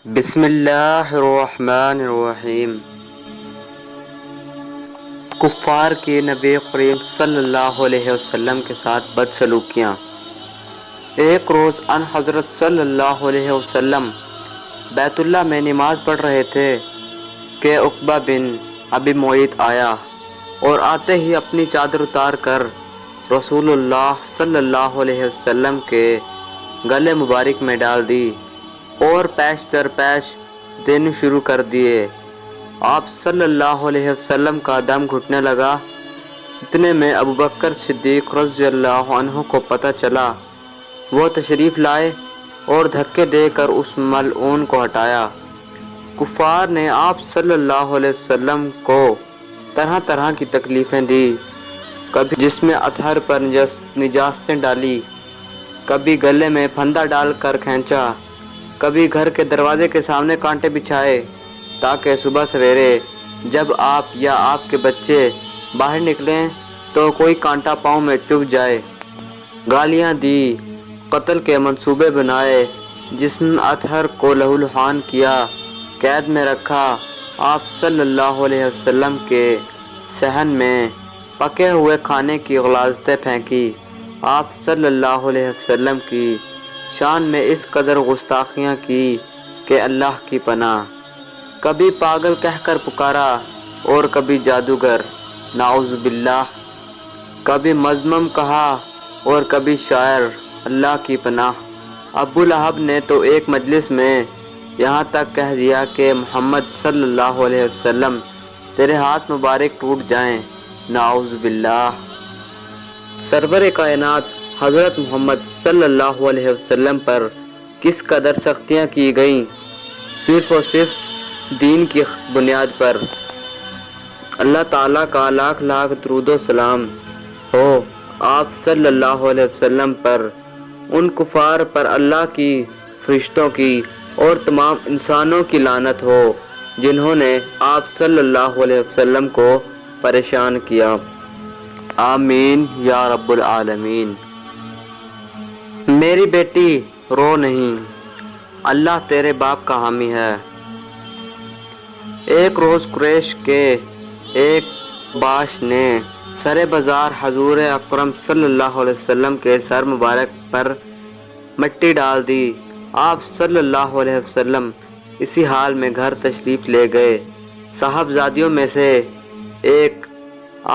بسم اللہ الرحمن الرحیم۔ کفار کی نبی کریم صلی اللہ علیہ وسلم کے ساتھ بدسلوکیاں۔ ایک روز ان حضرت صلی اللہ علیہ وسلم بیت اللہ میں نماز پڑھ رہے تھے کہ عقبہ بن ابی معیط آیا اور آتے ہی اپنی چادر اتار کر رسول اللہ صلی اللہ علیہ وسلم کے گلے مبارک میں ڈال دی اور پیش در پیش دینے شروع کر دیے۔ آپ صلی اللہ علیہ وسلم کا دم گھٹنے لگا۔ اتنے میں ابو بکر صدیق رضی اللہ عنہ کو پتہ چلا۔ وہ تشریف لائے اور دھکے دے کر اس ملعون کو ہٹایا۔ کفار نے آپ صلی اللہ علیہ وسلم کو طرح طرح کی تکلیفیں دی، کبھی جسم اطہر پر نجاستیں ڈالی، کبھی گلے میں پھندا ڈال کر کھینچا، کبھی گھر کے دروازے کے سامنے کانٹے بچھائے تاکہ صبح سویرے جب آپ یا آپ کے بچے باہر نکلیں تو کوئی کانٹا پاؤں میں چبھ جائے۔ گالیاں دی، قتل کے منصوبے بنائے، جسم اطہر کو لہو لہان کیا، قید میں رکھا۔ آپ صلی اللہ علیہ وسلم کے صحن میں پکے ہوئے کھانے کی غلاظتیں پھینکی۔ آپ صلی اللہ علیہ وسلم کی شان میں اس قدر گستاخیاں کی کہ اللہ کی پناہ۔ کبھی پاگل کہہ کر پکارا اور کبھی جادوگر، نعوذ باللہ، کبھی مذمم کہا اور کبھی شاعر، اللہ کی پناہ۔ ابو لہب نے تو ایک مجلس میں یہاں تک کہہ دیا کہ محمد صلی اللہ علیہ وسلم تیرے ہاتھ مبارک ٹوٹ جائیں، نعوذ باللہ۔ سرور کائنات حضرت محمد صلی اللہ علیہ وسلم پر کس قدر سختیاں کی گئیں، صرف اور صرف دین کی بنیاد پر۔ اللہ تعالیٰ کا لاکھ لاکھ درود و سلام ہو آپ صلی اللہ علیہ وسلم پر، ان کفار پر اللہ کی، فرشتوں کی اور تمام انسانوں کی لعنت ہو جنہوں نے آپ صلی اللہ علیہ وسلم کو پریشان کیا۔ آمین یا رب العالمین۔ میری بیٹی رو نہیں، اللہ تیرے باپ کا حامی ہے۔ ایک روز قریش کے ایک باش نے سر بازار حضور اکرم صلی اللہ علیہ وسلم کے سر مبارک پر مٹی ڈال دی۔ آپ صلی اللہ علیہ وسلم اسی حال میں گھر تشریف لے گئے۔ صاحبزادیوں میں سے ایک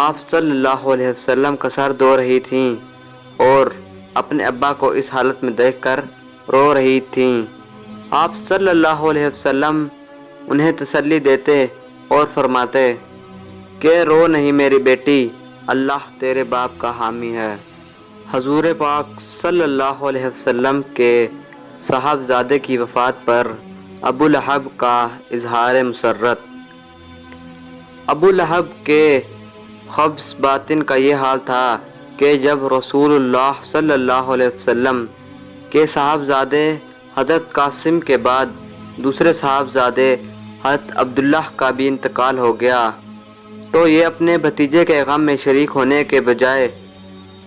آپ صلی اللہ علیہ وسلم کا سر دھو رہی تھیں اور اپنے ابا کو اس حالت میں دیکھ کر رو رہی تھیں۔ آپ صلی اللہ علیہ وسلم انہیں تسلی دیتے اور فرماتے کہ رو نہیں میری بیٹی، اللہ تیرے باپ کا حامی ہے۔ حضور پاک صلی اللہ علیہ وسلم کے صاحبزادے کی وفات پر ابو لہب کا اظہار مسرت۔ ابو لہب کے خبث باطن کا یہ حال تھا کہ جب رسول اللہ صلی اللہ علیہ وسلم کے صاحبزادے حضرت قاسم کے بعد دوسرے صاحبزادے حضرت عبداللہ کا بھی انتقال ہو گیا تو یہ اپنے بھتیجے کے غم میں شریک ہونے کے بجائے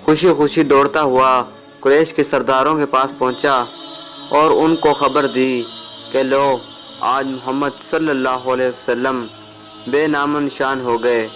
خوشی خوشی دوڑتا ہوا قریش کے سرداروں کے پاس پہنچا اور ان کو خبر دی کہ لو، آج محمد صلی اللہ علیہ وسلم بے نام و نشان ہو گئے۔